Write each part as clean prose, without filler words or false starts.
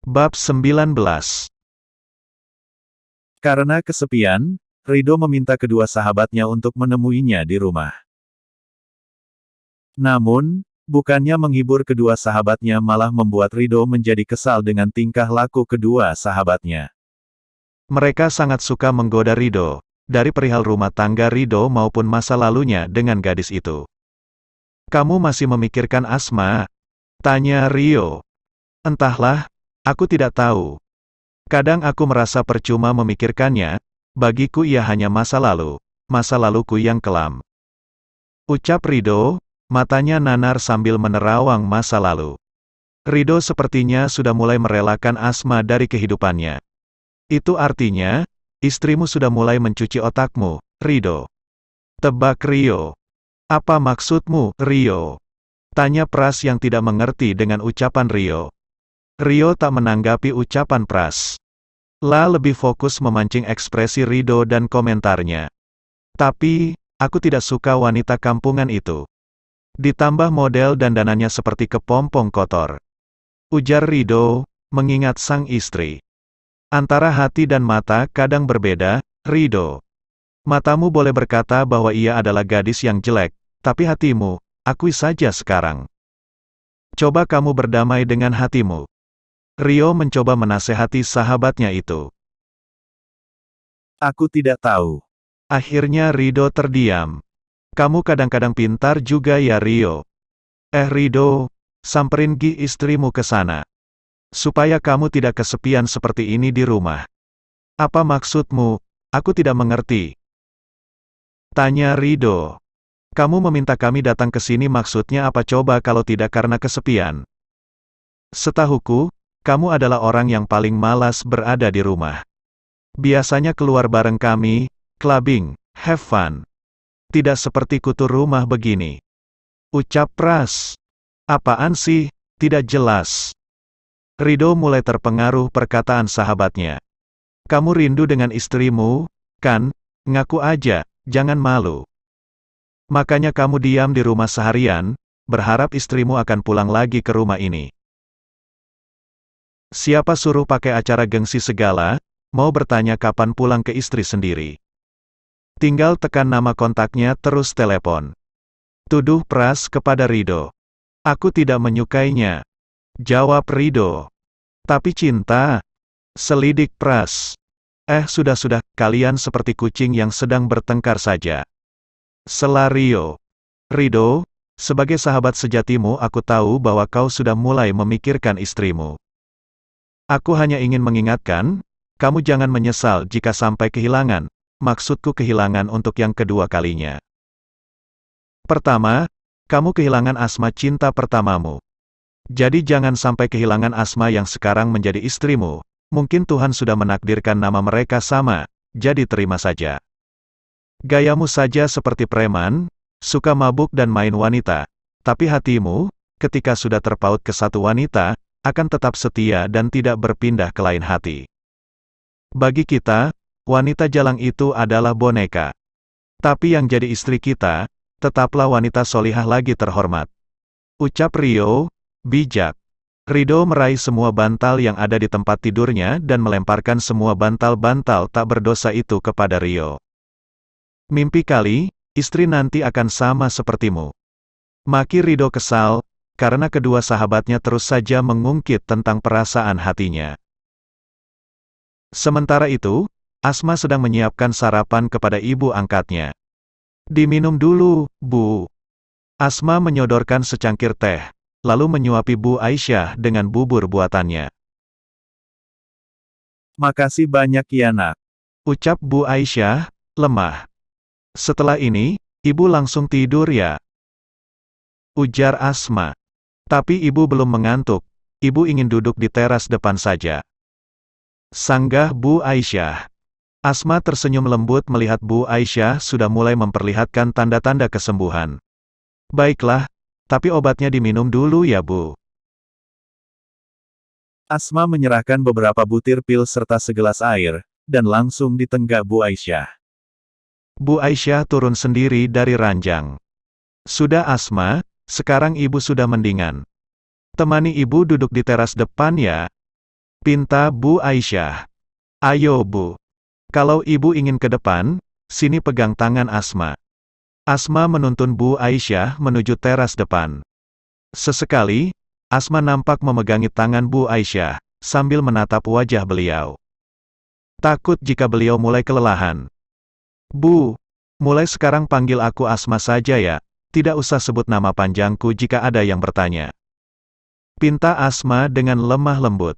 Bab 19. Karena kesepian, Ridho meminta kedua sahabatnya untuk menemuinya di rumah. Namun, bukannya menghibur kedua sahabatnya malah membuat Ridho menjadi kesal dengan tingkah laku kedua sahabatnya. Mereka sangat suka menggoda Ridho, dari perihal rumah tangga Ridho maupun masa lalunya dengan gadis itu. "Kamu masih memikirkan Asma?" tanya Rio. "Entahlah, aku tidak tahu. Kadang aku merasa percuma memikirkannya, bagiku ia hanya masa laluku yang kelam," ucap Ridho, matanya nanar sambil menerawang masa lalu. Ridho sepertinya sudah mulai merelakan Asma dari kehidupannya. "Itu artinya, istrimu sudah mulai mencuci otakmu, Ridho?" tebak Rio. "Apa maksudmu, Rio?" tanya Pras yang tidak mengerti dengan ucapan Rio. Rio tak menanggapi ucapan Pras. La lebih fokus memancing ekspresi Ridho dan komentarnya. "Tapi, aku tidak suka wanita kampungan itu. Ditambah model dandanannya seperti kepompong kotor," ujar Ridho, mengingat sang istri. "Antara hati dan mata kadang berbeda, Ridho. Matamu boleh berkata bahwa ia adalah gadis yang jelek, tapi hatimu, akui saja sekarang. Coba kamu berdamai dengan hatimu." Rio mencoba menasehati sahabatnya itu. "Aku tidak tahu." Akhirnya Ridho terdiam. "Kamu kadang-kadang pintar juga ya, Rio. Ridho, samperin istrimu ke sana. Supaya kamu tidak kesepian seperti ini di rumah." "Apa maksudmu? Aku tidak mengerti," tanya Ridho. "Kamu meminta kami datang ke sini maksudnya apa coba kalau tidak karena kesepian? Setahuku, kamu adalah orang yang paling malas berada di rumah. Biasanya keluar bareng kami, clubbing, have fun. Tidak seperti kutu rumah begini," ucap Pras. "Apaan sih, tidak jelas." Ridho mulai terpengaruh perkataan sahabatnya. "Kamu rindu dengan istrimu, kan? Ngaku aja, jangan malu. Makanya kamu diam di rumah seharian, berharap istrimu akan pulang lagi ke rumah ini. Siapa suruh pakai acara gengsi segala, mau bertanya kapan pulang ke istri sendiri. Tinggal tekan nama kontaknya terus telepon," tuduh Pras kepada Ridho. "Aku tidak menyukainya," jawab Ridho. "Tapi cinta?" selidik Pras. Sudah-sudah, kalian seperti kucing yang sedang bertengkar saja," sela Rio. "Ridho, sebagai sahabat sejatimu aku tahu bahwa kau sudah mulai memikirkan istrimu. Aku hanya ingin mengingatkan, kamu jangan menyesal jika sampai kehilangan, maksudku kehilangan untuk yang kedua kalinya. Pertama, kamu kehilangan Asma cinta pertamamu. Jadi jangan sampai kehilangan Asma yang sekarang menjadi istrimu. Mungkin Tuhan sudah menakdirkan nama mereka sama, jadi terima saja. Gayamu saja seperti preman, suka mabuk dan main wanita, tapi hatimu, ketika sudah terpaut ke satu wanita, akan tetap setia dan tidak berpindah ke lain hati. Bagi kita, wanita jalang itu adalah boneka. Tapi yang jadi istri kita, tetaplah wanita solihah lagi terhormat," ucap Rio, bijak. Ridho meraih semua bantal yang ada di tempat tidurnya dan melemparkan semua bantal-bantal tak berdosa itu kepada Rio. "Mimpi kali, istri nanti akan sama sepertimu," maki Ridho kesal, karena kedua sahabatnya terus saja mengungkit tentang perasaan hatinya. Sementara itu, Asma sedang menyiapkan sarapan kepada ibu angkatnya. "Diminum dulu, Bu." Asma menyodorkan secangkir teh, lalu menyuapi Bu Aisyah dengan bubur buatannya. "Makasih banyak ya nak," ucap Bu Aisyah, lemah. "Setelah ini, ibu langsung tidur ya?" ujar Asma. "Tapi ibu belum mengantuk, ibu ingin duduk di teras depan saja," sanggah Bu Aisyah. Asma tersenyum lembut melihat Bu Aisyah sudah mulai memperlihatkan tanda-tanda kesembuhan. "Baiklah, tapi obatnya diminum dulu ya Bu." Asma menyerahkan beberapa butir pil serta segelas air, dan langsung ditenggak Bu Aisyah. Bu Aisyah turun sendiri dari ranjang. "Sudah Asma, sekarang ibu sudah mendingan. Temani ibu duduk di teras depan ya." Pinta Bu Aisyah. Ayo Bu. Kalau ibu ingin ke depan, sini pegang tangan Asma. Asma menuntun Bu Aisyah menuju teras depan. Sesekali, Asma nampak memegangi tangan Bu Aisyah, sambil menatap wajah beliau. Takut jika beliau mulai kelelahan. Bu, mulai sekarang panggil aku Asma saja ya, tidak usah sebut nama panjangku jika ada yang bertanya. Pinta Asma dengan lemah lembut.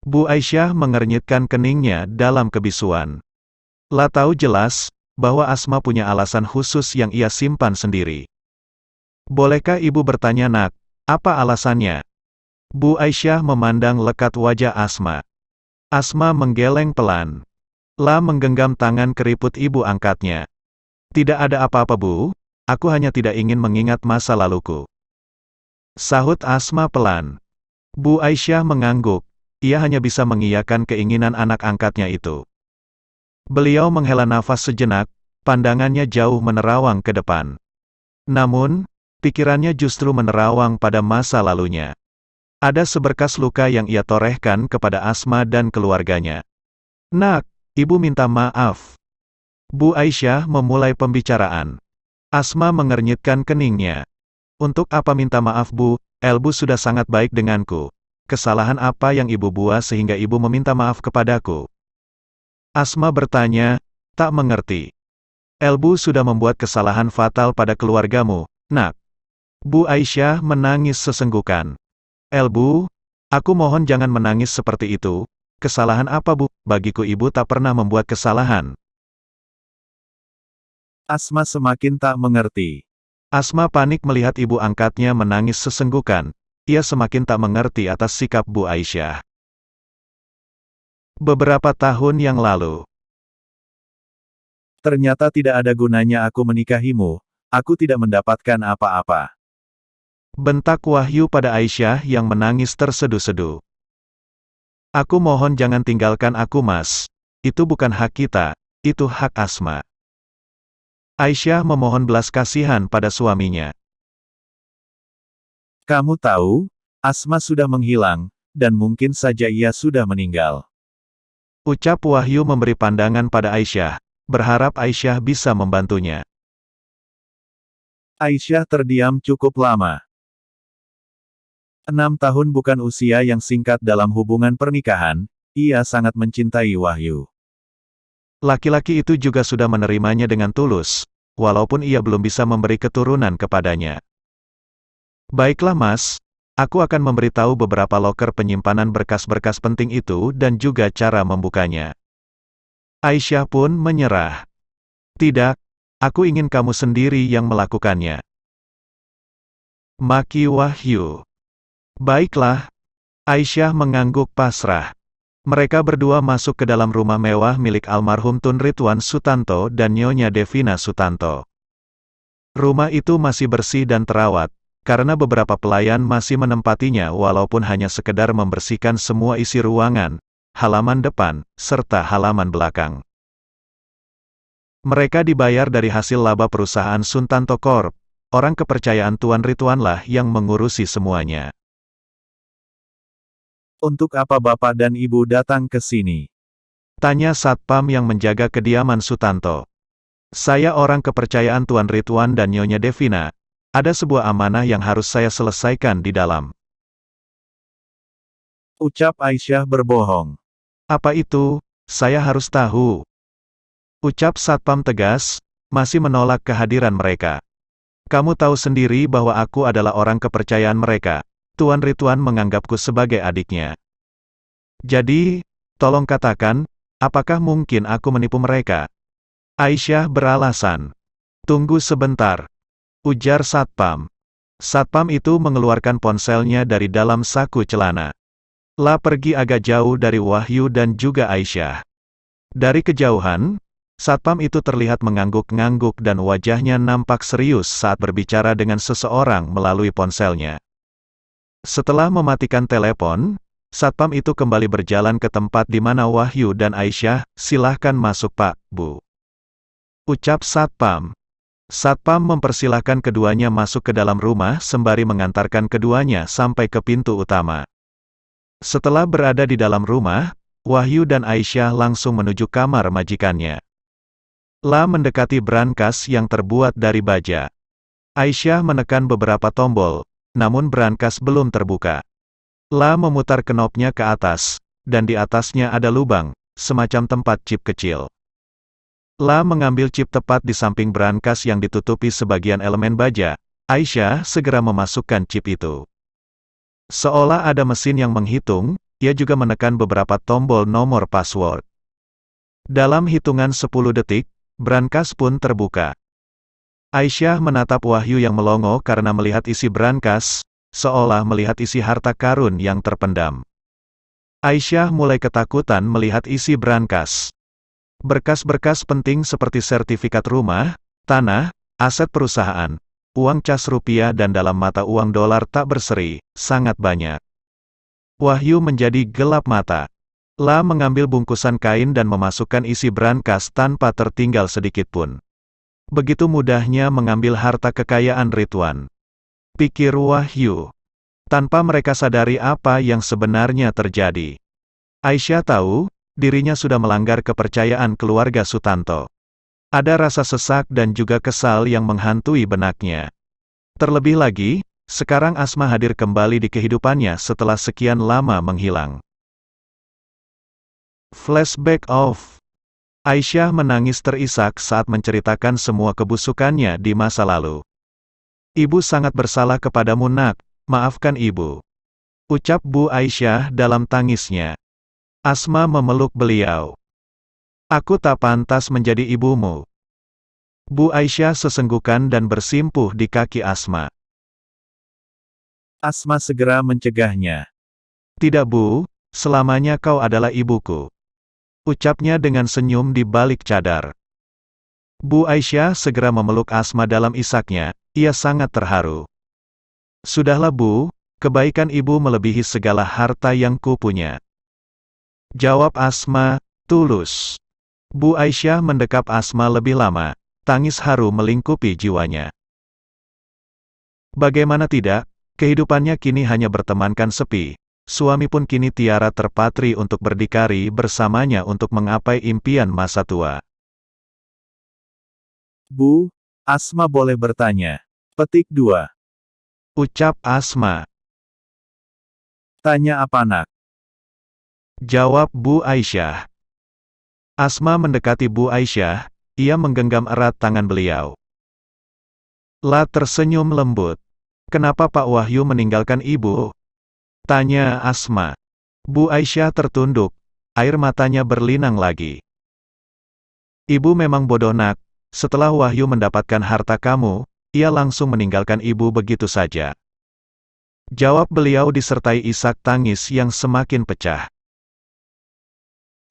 Bu Aisyah mengernyitkan keningnya dalam kebisuan. Lah tahu jelas, bahwa Asma punya alasan khusus yang ia simpan sendiri. Bolehkah ibu bertanya nak, apa alasannya? Bu Aisyah memandang lekat wajah Asma. Asma menggeleng pelan. Lah menggenggam tangan keriput ibu angkatnya. Tidak ada apa-apa Bu, aku hanya tidak ingin mengingat masa laluku. Sahut Asma pelan. Bu Aisyah mengangguk. Ia hanya bisa mengiyakan keinginan anak angkatnya itu. Beliau menghela nafas sejenak, pandangannya jauh menerawang ke depan. Namun, pikirannya justru menerawang pada masa lalunya. Ada seberkas luka yang ia torehkan kepada Asma dan keluarganya. Nak, ibu minta maaf. Bu Aisyah memulai pembicaraan. Asma mengernyitkan keningnya. Untuk apa minta maaf Bu, Elbu sudah sangat baik denganku. Kesalahan apa yang ibu buat sehingga ibu meminta maaf kepadaku? Asma bertanya, tak mengerti. Elbu sudah membuat kesalahan fatal pada keluargamu, nak. Bu Aisyah menangis sesenggukan. Elbu, aku mohon jangan menangis seperti itu. Kesalahan apa Bu? Bagiku ibu tak pernah membuat kesalahan. Asma semakin tak mengerti. Asma panik melihat ibu angkatnya menangis sesenggukan. Ia semakin tak mengerti atas sikap Bu Aisyah. Beberapa tahun yang lalu. Ternyata tidak ada gunanya aku menikahimu, aku tidak mendapatkan apa-apa. Bentak Wahyu pada Aisyah yang menangis terseduh-seduh. Aku mohon jangan tinggalkan aku Mas. Itu bukan hak kita, itu hak Asma. Aisyah memohon belas kasihan pada suaminya. Kamu tahu, Asma sudah menghilang, dan mungkin saja ia sudah meninggal. Ucap Wahyu memberi pandangan pada Aisyah, berharap Aisyah bisa membantunya. Aisyah terdiam cukup lama. 6 tahun bukan usia yang singkat dalam hubungan pernikahan, ia sangat mencintai Wahyu. Laki-laki itu juga sudah menerimanya dengan tulus, walaupun ia belum bisa memberi keturunan kepadanya. Baiklah Mas, aku akan memberitahu beberapa loker penyimpanan berkas-berkas penting itu dan juga cara membukanya. Aisyah pun menyerah. Tidak, aku ingin kamu sendiri yang melakukannya. Maki Wahyu. Baiklah. Aisyah mengangguk pasrah. Mereka berdua masuk ke dalam rumah mewah milik almarhum Tun Ridwan Sutanto dan Nyonya Devina Sutanto. Rumah itu masih bersih dan terawat, karena beberapa pelayan masih menempatinya walaupun hanya sekedar membersihkan semua isi ruangan, halaman depan, serta halaman belakang. Mereka dibayar dari hasil laba perusahaan Sutanto Corp. Orang kepercayaan Tuan Ridwanlah yang mengurusi semuanya. Untuk apa Bapak dan Ibu datang ke sini? Tanya Satpam yang menjaga kediaman Sutanto. Saya orang kepercayaan Tuan Ridwan dan Nyonya Devina. Ada sebuah amanah yang harus saya selesaikan di dalam. Ucap Aisyah berbohong. Apa itu? Saya harus tahu. Ucap Satpam tegas, masih menolak kehadiran mereka. Kamu tahu sendiri bahwa aku adalah orang kepercayaan mereka. Tuan Ridwan menganggapku sebagai adiknya. Jadi, tolong katakan, apakah mungkin aku menipu mereka? Aisyah beralasan. Tunggu sebentar. Ujar Satpam. Satpam itu mengeluarkan ponselnya dari dalam saku celana. Lah pergi agak jauh dari Wahyu dan juga Aisyah. Dari kejauhan, Satpam itu terlihat mengangguk-ngangguk dan wajahnya nampak serius saat berbicara dengan seseorang melalui ponselnya. Setelah mematikan telepon, Satpam itu kembali berjalan ke tempat di mana Wahyu dan Aisyah. Silahkan masuk Pak, Bu. Ucap Satpam. Satpam mempersilahkan keduanya masuk ke dalam rumah sembari mengantarkan keduanya sampai ke pintu utama. Setelah berada di dalam rumah, Wahyu dan Aisyah langsung menuju kamar majikannya. La mendekati brankas yang terbuat dari baja. Aisyah menekan beberapa tombol, namun brankas belum terbuka. La memutar knopnya ke atas, dan di atasnya ada lubang, semacam tempat chip kecil. La mengambil chip tepat di samping brankas yang ditutupi sebagian elemen baja. Aisyah segera memasukkan chip itu. Seolah ada mesin yang menghitung, ia juga menekan beberapa tombol nomor password. Dalam hitungan 10 detik, brankas pun terbuka. Aisyah menatap Wahyu yang melongo karena melihat isi brankas, seolah melihat isi harta karun yang terpendam. Aisyah mulai ketakutan melihat isi brankas. Berkas-berkas penting seperti sertifikat rumah, tanah, aset perusahaan, uang cas rupiah dan dalam mata uang dolar tak berseri, sangat banyak. Wahyu menjadi gelap mata. La mengambil bungkusan kain dan memasukkan isi brankas tanpa tertinggal sedikit pun. Begitu mudahnya mengambil harta kekayaan Ridwan, pikir Wahyu. Tanpa mereka sadari apa yang sebenarnya terjadi. Aisyah tahu, dirinya sudah melanggar kepercayaan keluarga Sutanto. Ada rasa sesak dan juga kesal yang menghantui benaknya. Terlebih lagi, sekarang Asma hadir kembali di kehidupannya setelah sekian lama menghilang. Flashback off. Aisyah menangis terisak saat menceritakan semua kebusukannya di masa lalu. Ibu sangat bersalah kepadamu nak, maafkan ibu. Ucap Bu Aisyah dalam tangisnya. Asma memeluk beliau. Aku tak pantas menjadi ibumu. Bu Aisyah sesenggukan dan bersimpuh di kaki Asma. Asma segera mencegahnya. Tidak Bu, selamanya kau adalah ibuku. Ucapnya dengan senyum di balik cadar. Bu Aisyah segera memeluk Asma dalam isaknya, ia sangat terharu. Sudahlah Bu, kebaikan ibu melebihi segala harta yang kupunya. Jawab Asma, tulus. Bu Aisyah mendekap Asma lebih lama, tangis haru melingkupi jiwanya. Bagaimana tidak, kehidupannya kini hanya bertemankan sepi, suami pun kini tiara terpatri untuk berdikari bersamanya untuk menggapai impian masa tua. Bu, Asma boleh bertanya. Petik 2. Ucap Asma. Tanya apa nak? Jawab Bu Aisyah. Asma mendekati Bu Aisyah, ia menggenggam erat tangan beliau. La tersenyum lembut. Kenapa Pak Wahyu meninggalkan ibu? Tanya Asma. Bu Aisyah tertunduk, air matanya berlinang lagi. Ibu memang bodoh nak, setelah Wahyu mendapatkan harta kamu, ia langsung meninggalkan ibu begitu saja. Jawab beliau disertai isak tangis yang semakin pecah.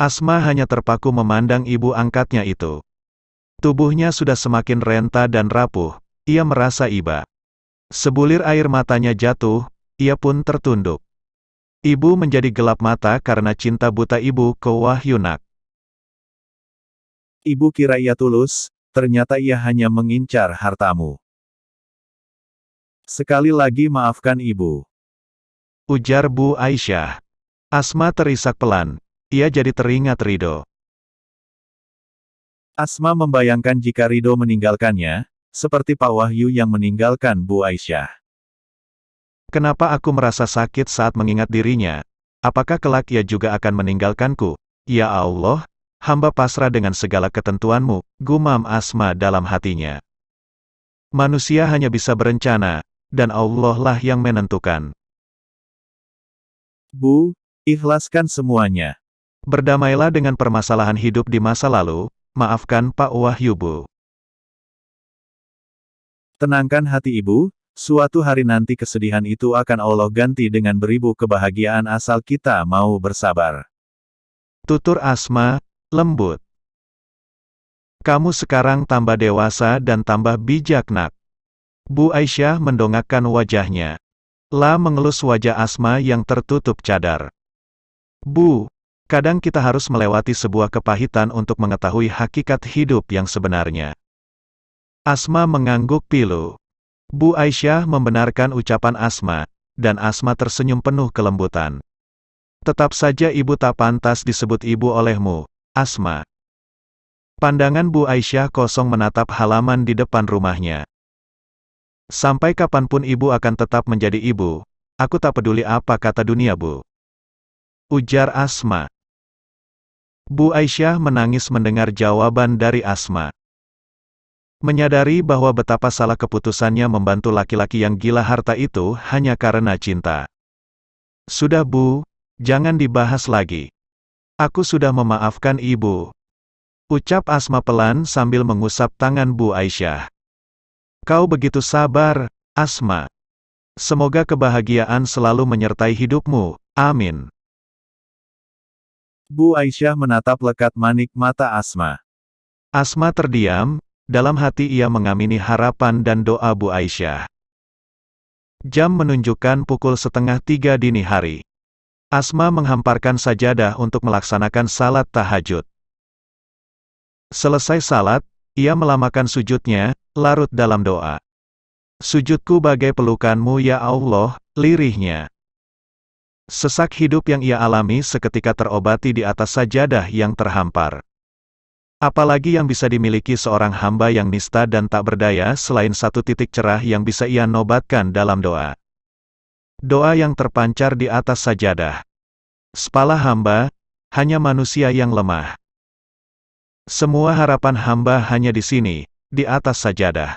Asma hanya terpaku memandang ibu angkatnya itu. Tubuhnya sudah semakin renta dan rapuh, ia merasa iba. Sebulir air matanya jatuh, ia pun tertunduk. Ibu menjadi gelap mata karena cinta buta ibu ke Wahyu nak. Ibu kira ia tulus, ternyata ia hanya mengincar hartamu. Sekali lagi maafkan ibu. Ujar Bu Aisyah. Asma terisak pelan, ia jadi teringat Ridho. Asma membayangkan jika Ridho meninggalkannya, seperti Pak Wahyu yang meninggalkan Bu Aisyah. Kenapa aku merasa sakit saat mengingat dirinya? Apakah kelak ia juga akan meninggalkanku? Ya Allah, hamba pasrah dengan segala ketentuanmu, gumam Asma dalam hatinya. Manusia hanya bisa berencana, dan Allah lah yang menentukan. Bu, ikhlaskan semuanya. Berdamailah dengan permasalahan hidup di masa lalu, maafkan Pak Wahyu Bu. Tenangkan hati ibu, suatu hari nanti kesedihan itu akan Allah ganti dengan beribu kebahagiaan asal kita mau bersabar. Tutur Asma, lembut. Kamu sekarang tambah dewasa dan tambah bijak nak. Bu Aisyah mendongakkan wajahnya. La mengelus wajah Asma yang tertutup cadar. Bu, kadang kita harus melewati sebuah kepahitan untuk mengetahui hakikat hidup yang sebenarnya. Asma mengangguk pilu. Bu Aisyah membenarkan ucapan Asma, dan Asma tersenyum penuh kelembutan. Tetap saja ibu tak pantas disebut ibu olehmu, Asma. Pandangan Bu Aisyah kosong menatap halaman di depan rumahnya. Sampai kapanpun ibu akan tetap menjadi ibu. Aku tak peduli apa kata dunia, Bu. Ujar Asma. Bu Aisyah menangis mendengar jawaban dari Asma. Menyadari bahwa betapa salah keputusannya membantu laki-laki yang gila harta itu hanya karena cinta. Sudah, Bu, jangan dibahas lagi. Aku sudah memaafkan ibu. Ucap Asma pelan sambil mengusap tangan Bu Aisyah. Kau begitu sabar, Asma. Semoga kebahagiaan selalu menyertai hidupmu, amin. Bu Aisyah menatap lekat manik mata Asma. Asma terdiam, dalam hati ia mengamini harapan dan doa Bu Aisyah. Jam menunjukkan pukul 2:30 dini hari. Asma menghamparkan sajadah untuk melaksanakan salat tahajud. Selesai salat, ia melamakan sujudnya, larut dalam doa. Sujudku bagai pelukanmu ya Allah, lirihnya. Sesak hidup yang ia alami seketika terobati di atas sajadah yang terhampar. Apalagi yang bisa dimiliki seorang hamba yang nista dan tak berdaya selain satu titik cerah yang bisa ia nobatkan dalam doa. Doa yang terpancar di atas sajadah. Sepala hamba, hanya manusia yang lemah. Semua harapan hamba hanya di sini, di atas sajadah.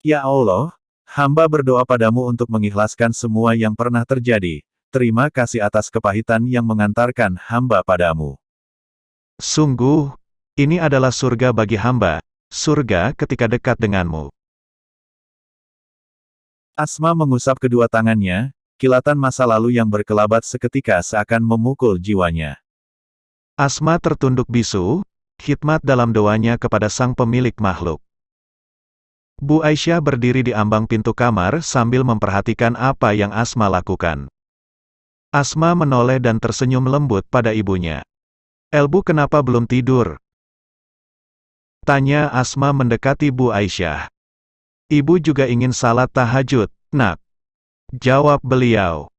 Ya Allah, hamba berdoa padamu untuk mengikhlaskan semua yang pernah terjadi. Terima kasih atas kepahitan yang mengantarkan hamba padamu. Sungguh, ini adalah surga bagi hamba, surga ketika dekat denganmu. Asma mengusap kedua tangannya, kilatan masa lalu yang berkelabat seketika seakan memukul jiwanya. Asma tertunduk bisu, khidmat dalam doanya kepada sang pemilik makhluk. Bu Aisyah berdiri di ambang pintu kamar sambil memperhatikan apa yang Asma lakukan. Asma menoleh dan tersenyum lembut pada ibunya. "Bu, kenapa belum tidur?" Tanya Asma mendekati Bu Aisyah. "Ibu juga ingin salat tahajud, Nak," jawab beliau.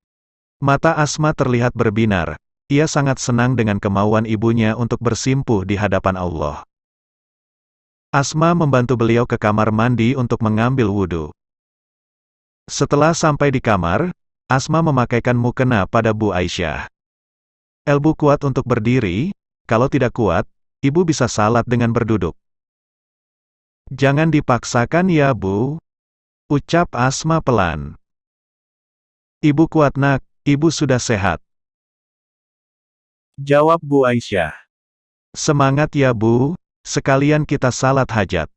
Mata Asma terlihat berbinar. Ia sangat senang dengan kemauan ibunya untuk bersimpuh di hadapan Allah. Asma membantu beliau ke kamar mandi untuk mengambil wudhu. Setelah sampai di kamar, Asma memakaikan mukena pada Bu Aisyah. "Bu kuat untuk berdiri, kalau tidak kuat, ibu bisa salat dengan berduduk." "Jangan dipaksakan ya, Bu," ucap Asma pelan. "Ibu kuat, Nak, ibu sudah sehat," jawab Bu Aisyah. "Semangat ya, Bu, sekalian kita salat hajat.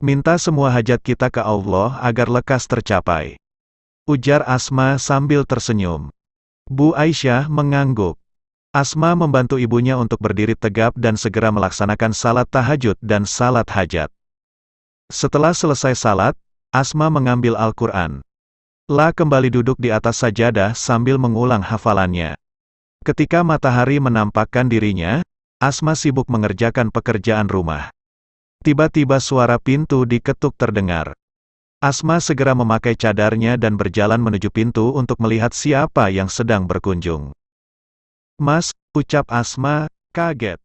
Minta semua hajat kita ke Allah agar lekas tercapai," ujar Asma sambil tersenyum. Bu Aisyah mengangguk. Asma membantu ibunya untuk berdiri tegap dan segera melaksanakan salat tahajud dan salat hajat. Setelah selesai salat, Asma mengambil Al-Quran. Kembali duduk di atas sajadah sambil mengulang hafalannya. Ketika matahari menampakkan dirinya, Asma sibuk mengerjakan pekerjaan rumah. Tiba-tiba suara pintu diketuk terdengar. Asma segera memakai cadarnya dan berjalan menuju pintu untuk melihat siapa yang sedang berkunjung. "Mas," ucap Asma, kaget.